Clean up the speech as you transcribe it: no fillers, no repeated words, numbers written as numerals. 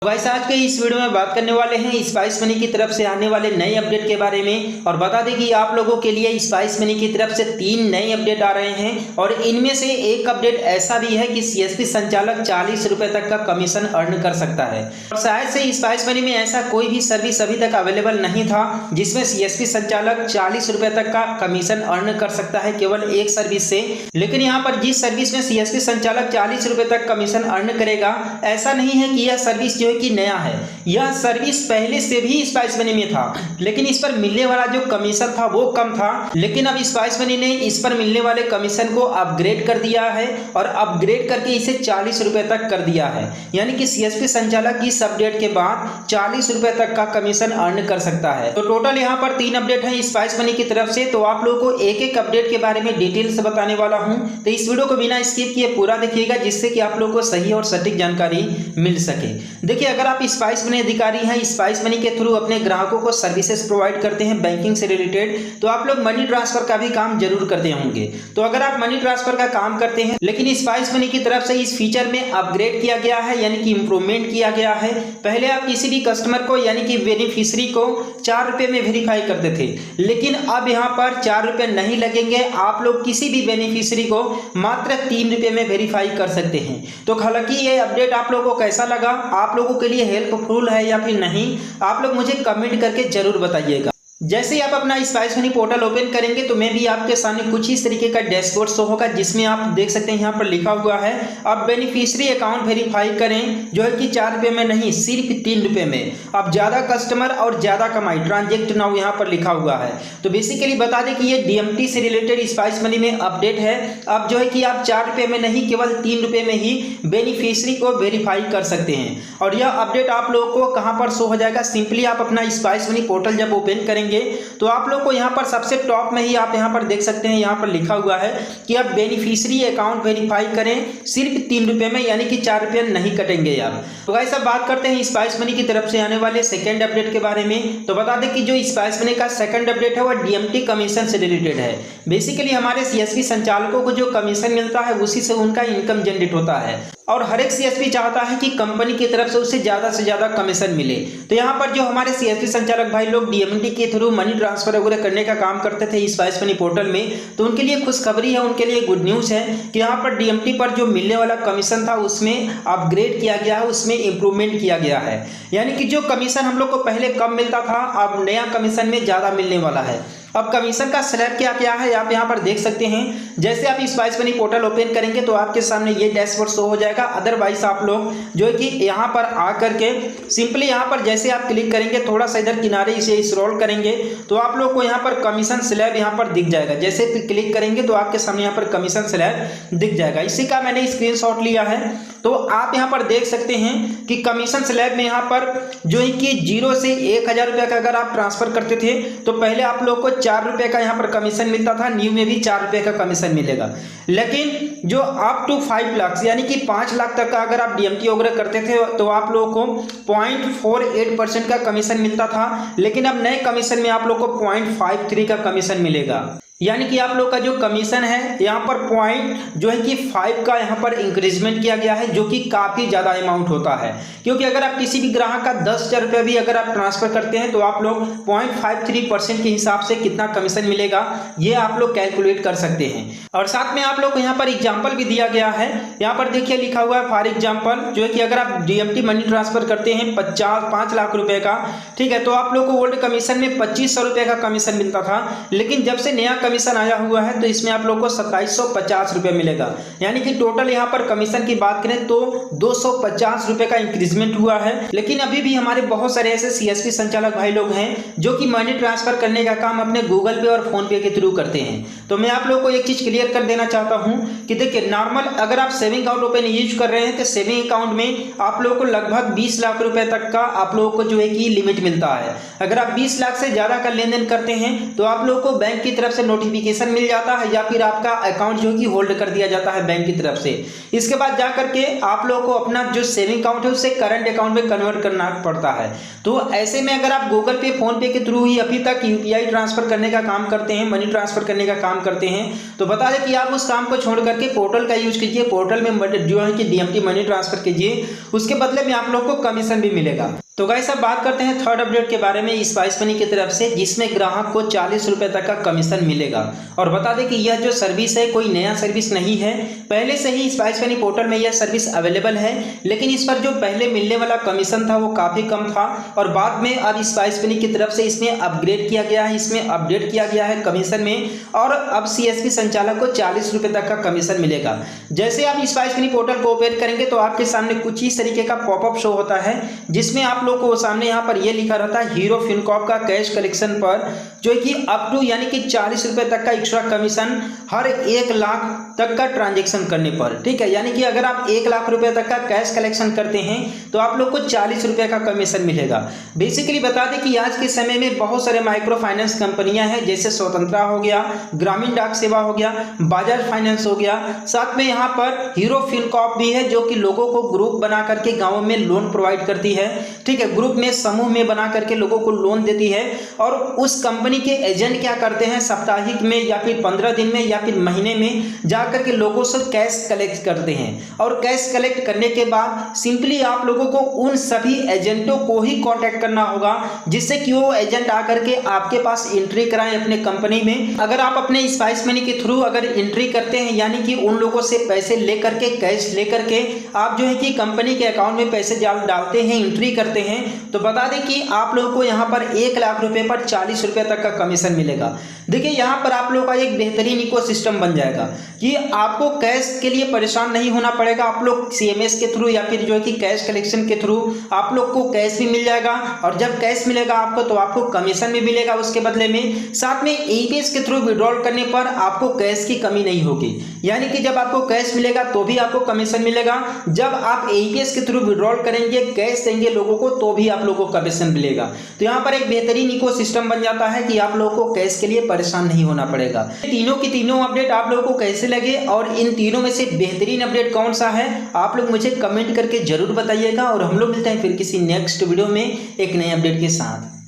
Guys आज के इस वीडियो में बात करने वाले हैं स्पाइस मनी की तरफ से आने वाले नए अपडेट के बारे में। और बता दें कि आप लोगों के लिए स्पाइस मनी की तरफ से 3 नए अपडेट आ रहे हैं और इनमें से एक अपडेट ऐसा भी है कि सीएसपी संचालक 40 रुपए तक का कमीशन अर्न कर सकता है। और शायद से स्पाइस मनी में ऐसा कोई भी सर्विस अभी तक अवेलेबल नहीं था जिसमें सीएसपी संचालक 40 रुपए तक का कमीशन अर्न कर सकता है केवल एक सर्विस से। लेकिन यहाँ पर जिस सर्विस में सीएसपी संचालक 40 रुपए तक कमीशन अर्न करेगा, ऐसा नहीं है कि यह सर्विस कि नया है। यह सर्विस पहले से भी स्पाइस मनी में था, लेकिन इस पर मिलने वाला जो कमीशन था वो कम था। लेकिन अब स्पाइस मनी ने इस पर मिलने वाले कमीशन को अपग्रेड कर दिया है और अपग्रेड करके इसे 40 रुपए तक कर दिया है। यानी कि सीएसपी संचालक इस अपडेट के बाद 40 रुपए तक का कमीशन अर्न कर सकता है। तो टोटल यहाँ पर 3 अपडेट है स्पाइस मनी की तरफ से। तो आप लोगों को एक एक अपडेट के बारे में डिटेल से बताने वाला हूँ, तो इस वीडियो को बिना स्किप किए पूरा देखिएगा जिससे कि आप लोगों को सही और सटीक जानकारी मिल सके। देखिए, अगर आप स्पाइस मनी अधिकारी हैं, स्पाइस मनी के थ्रू अपने ग्राहकों को सर्विसेज प्रोवाइड करते हैं बैंकिंग से रिलेटेड, तो आप लोग मनी ट्रांसफर का भी काम जरूर करते होंगे। तो अगर आप मनी ट्रांसफर का काम करते हैं लेकिन स्पाइस मनी की तरफ से इस फीचर में अपग्रेड किया गया है, यानी कि इंप्रूवमेंट किया गया है। पहले आप किसी भी कस्टमर को यानी कि बेनिफिशियरी को 4 रुपए में वेरीफाई करते थे, लेकिन अब यहाँ पर 4 रुपए नहीं लगेंगे। आप लोग किसी भी बेनिफिशियरी को मात्र 3 रुपए में वेरीफाई कर सकते हैं। तो हालांकि ये अपडेट आप लोगों को कैसा लगा, आप लोगों के लिए हेल्पफुल है या फिर नहीं, आप लोग मुझे कमेंट करके जरूर बताइएगा। जैसे ही आप अपना स्पाइस मनी पोर्टल ओपन करेंगे तो मैं भी आपके सामने कुछ इस तरीके का डैशबोर्ड शो होगा जिसमें आप देख सकते हैं यहाँ पर लिखा हुआ है अब बेनिफिशियरी अकाउंट वेरीफाई करें, जो है कि 4 रुपये में नहीं सिर्फ 3 रुपये में। अब ज़्यादा कस्टमर और ज़्यादा कमाई ट्रांजेक्ट नाउ यहाँ पर लिखा हुआ है। तो बेसिकली बता दें कि ये डीएमटी से रिलेटेड स्पाइस मनी में अपडेट है। अब जो है कि आप 4 रुपये में नहीं केवल 3 रुपये में ही बेनिफिशियरी को वेरीफाई कर सकते हैं। और यह अपडेट आप लोगों को कहाँ पर शो हो जाएगा, सिंपली आप अपना स्पाइस मनी पोर्टल जब ओपन करेंगे तो आप लोग को यहाँ पर सबसे टॉप में ही आप यहाँ पर देख सकते हैं, यहाँ पर लिखा हुआ है कि आप बेनिफिशियरी अकाउंट वेरीफाई करें सिर्फ 3 रुपये में, यानी कि 4 रुपये नहीं कटेंगे यार। तो गाइस अब बात करते हैं स्पाइस मनी की तरफ से आने वाले सेकंड अपडेट के बारे में। तो बता दें कि जो स्पाइस मनी का सेकंड अपडेट है वह डीएमटी कमीशन से रिलेटेड है। बेसिकली हमारे सीएसपी संचालकों को जो कमीशन मिलता है उसी से उनका इनकम जनरेट होता है और हर एक सीएसपी चाहता है कि कंपनी की तरफ से उसे ज़्यादा से ज़्यादा कमीशन मिले। तो यहाँ पर जो हमारे सीएसपी संचालक भाई लोग डीएमटी के थ्रू मनी ट्रांसफर वगैरह करने का काम करते थे स्पाइस मनी पोर्टल में, तो उनके लिए खुशखबरी है, उनके लिए गुड न्यूज़ है कि यहाँ पर डीएमटी पर जो मिलने वाला कमीशन था उसमें अपग्रेड किया गया है, उसमें इंप्रूवमेंट किया गया है। यानी कि जो कमीशन हम लोग को पहले कम मिलता था अब नया कमीशन में ज़्यादा मिलने वाला है। अब कमीशन का स्लैब क्या क्या है आप यहाँ पर देख सकते हैं। जैसे आप स्पाइस मनी पोर्टल ओपन करेंगे तो आपके सामने ये डैशबोर्ड शो हो जाएगा। अदरवाइज आप लोग जो है कि यहाँ पर आकर के सिंपली यहाँ पर जैसे आप क्लिक करेंगे, थोड़ा सा इधर किनारे इसे स्क्रॉल करेंगे तो आप लोग को यहाँ पर कमीशन स्लैब यहाँ पर दिख जाएगा। जैसे क्लिक करेंगे तो आपके सामने यहाँ पर कमीशन स्लैब दिख जाएगा। इसी का मैंने स्क्रीनशॉट लिया है। तो आप यहाँ पर देख सकते हैं कि कमीशन स्लैब में यहाँ पर जो है कि 0 से 1000 रुपये का अगर आप ट्रांसफर करते थे तो पहले आप लोग को 4 रुपये का यहाँ पर कमीशन मिलता था, न्यू में भी 4 रुपये का कमीशन मिलेगा। लेकिन जो अप टू 5 लाख यानी कि 5 लाख तक का अगर आप डीएमटी वगैरह करते थे तो आप लोगों को 0.48% का कमीशन मिलता था। लेकिन अब नए कमीशन में आप लोग को 0.53 का कमीशन मिलेगा। यानी कि आप लोग का जो कमीशन है यहाँ पर पॉइंट जो है कि 5 का यहाँ पर इंक्रीजमेंट किया गया है, जो कि काफ़ी ज़्यादा अमाउंट होता है। क्योंकि अगर आप किसी भी ग्राहक का 10,000 रुपये भी अगर आप ट्रांसफर करते हैं तो आप लोग 0.53% के हिसाब से कितना कमीशन मिलेगा ये आप लोग कैलकुलेट कर सकते हैं। और साथ में आप लोग को यहाँ पर एग्जाम्पल भी दिया गया है। यहाँ पर देखिए लिखा हुआ है फॉर एग्जाम्पल जो है कि अगर आप डीएमटी मनी ट्रांसफर करते हैं 5 लाख रुपये का, ठीक है, तो आप लोग को ओल्ड कमीशन में 2500 रुपये का कमीशन मिलता था। लेकिन जब से नया कमीशन आया हुआ है तो इसमें आप लोग को 2750 रुपये मिलेगा। यानी कि टोटल यहाँ पर कमीशन की बात करें तो 250 रुपये का इंक्रीजमेंट हुआ है। लेकिन अभी भी हमारे बहुत सारे ऐसे सीएसपी संचालक भाई लोग हैं जो कि मनी ट्रांसफर करने का काम अपने गूगल पे और फोन पे के थ्रू करते हैं। तो मैं आप लोग को एक चीज क्लियर कर देना चाहता हूँ कि देखिए नॉर्मल अगर आप सेविंग अकाउंट ओपन यूज कर रहे हैं तो सेविंग अकाउंट में आप लोगों को लगभग 20 लाख रुपए तक का आप लोगों को जो है कि लिमिट मिलता है। अगर आप 20 लाख से ज्यादा का लेन देन करते हैं तो आप लोगों को बैंक की तरफ से नोटिफिकेशन मिल जाता है या फिर आपका अकाउंट जो कि होल्ड कर दिया जाता है बैंक की तरफ से। इसके बाद जा करके आप लोगों को अपना जो सेविंग अकाउंट है उससे करंट अकाउंट में कन्वर्ट करना पड़ता है। तो ऐसे में अगर आप गूगल पे, फोन पे के थ्रू ही अभी तक यूपीआई ट्रांसफर करने का काम करते हैं, मनी ट्रांसफर करने का काम करते हैं, तो बता दें कि आप उस काम को छोड़ करके पोर्टल का यूज कीजिए। पोर्टल में जो है कि डीएमटी मनी ट्रांसफर कीजिए, उसके बदले में आप लोग को कमीशन भी मिलेगा। तो गाइस अब बात करते हैं थर्ड अपडेट के बारे में स्पाइस मनी की तरफ से, जिसमें ग्राहक को 40 रुपये तक का कमीशन मिलेगा। और बता दें कि यह जो सर्विस है कोई नया सर्विस नहीं है, पहले से ही स्पाइस मनी पोर्टल में यह सर्विस अवेलेबल है, लेकिन इस पर जो पहले मिलने वाला कमीशन था वो काफ़ी कम था और बाद में अब स्पाइस मनी की तरफ से इसमें अपग्रेड किया गया है, इसमें अपडेट किया गया है कमीशन में, और अब सीएसपी संचालक को 40 रुपये तक का कमीशन मिलेगा। जैसे आप स्पाइस मनी पोर्टल को ओपन करेंगे तो आपके सामने कुछ इस तरीके का पॉपअप शो होता है, जिसमें आप लोग को सामने यहाँ पर ये लिखा रहता है हीरो फिनकॉर्प का कैश कलेक्शन पर जो कि अप टू यानी कि 40 रुपये तक का एक्स्ट्रा कमीशन हर 1 लाख तक का ट्रांजैक्शन करने पर। ठीक है, यानी कि अगर आप 1 लाख रुपए तक का कैश कलेक्शन करते हैं तो आप लोग को 40 रुपये का कमीशन मिलेगा। बेसिकली बता दें कि आज के समय में बहुत सारे माइक्रो फाइनेंस कंपनियां हैं, जैसे स्वतंत्रा हो गया, ग्रामीण डाक सेवा हो गया, बजाज फाइनेंस हो गया, साथ में यहाँ पर हीरो फिनकॉर्प भी है जो कि लोगों को ग्रुप बना करके गाँव में लोन प्रोवाइड करती है। ठीक है, ग्रुप में समूह में बना करके लोगों को लोन देती है और उस कंपनी के एजेंट क्या करते हैं, साप्ताहिक में या फिर 15 दिन में या फिर महीने में जाकर के लोगों से कैश कलेक्ट करते हैं। और कैश कलेक्ट करने के बाद सिंपली आप लोगों को उन सभी एजेंटों को ही कांटेक्ट करना होगा, जिससे कि वो एजेंट आकर के आपके पास एंट्री कराएं अपने कंपनी में। अगर आप अपने स्पाइस मनी के थ्रू अगर एंट्री करते हैं, यानी कि उन लोगों से पैसे लेकर के, कैश लेकर के आप जो है कि कंपनी के अकाउंट में पैसे डालते हैं, एंट्री करते हैं, तो बता दें कि आप लोगों को यहाँ पर 1 लाख रुपए पर 40 रुपये तक का कमीशन मिलेगा। देखिए यहाँ पर आप लोगों का एक बेहतरीन इकोसिस्टम बन जाएगा कि आपको कैश के लिए परेशान नहीं होना पड़ेगा। आप लोग सीएमएस के थ्रू या फिर जो है कि कैश कलेक्शन के थ्रू आप लोग को कैश भी मिल जाएगा, और जब कैश मिलेगा आपको तो आपको कमीशन भी मिलेगा उसके बदले में। साथ में एईपीएस के थ्रू विड्रॉल करने पर आपको कैश की कमी नहीं होगी, यानी कि जब आपको कैश मिलेगा तो भी आपको कमीशन मिलेगा, जब आप एईपीएस के थ्रू विड्रॉल करेंगे, कैश देंगे लोगों को, तो भी आप लोगों को कमीशन मिलेगा। तो यहाँ पर एक बेहतरीन इकोसिस्टम बन जाता है कि आप लोगों को कैश के लिए परेशान नहीं होना पड़ेगा। तीनों की तीनों अपडेट आप लोगों को कैसे लगे और इन तीनों में से बेहतरीन अपडेट कौन सा है, आप लोग मुझे कमेंट करके जरूर बताइएगा। और हम लोग मिलते हैं फिर किसी नेक्स्ट वीडियो में एक नए अपडेट के साथ।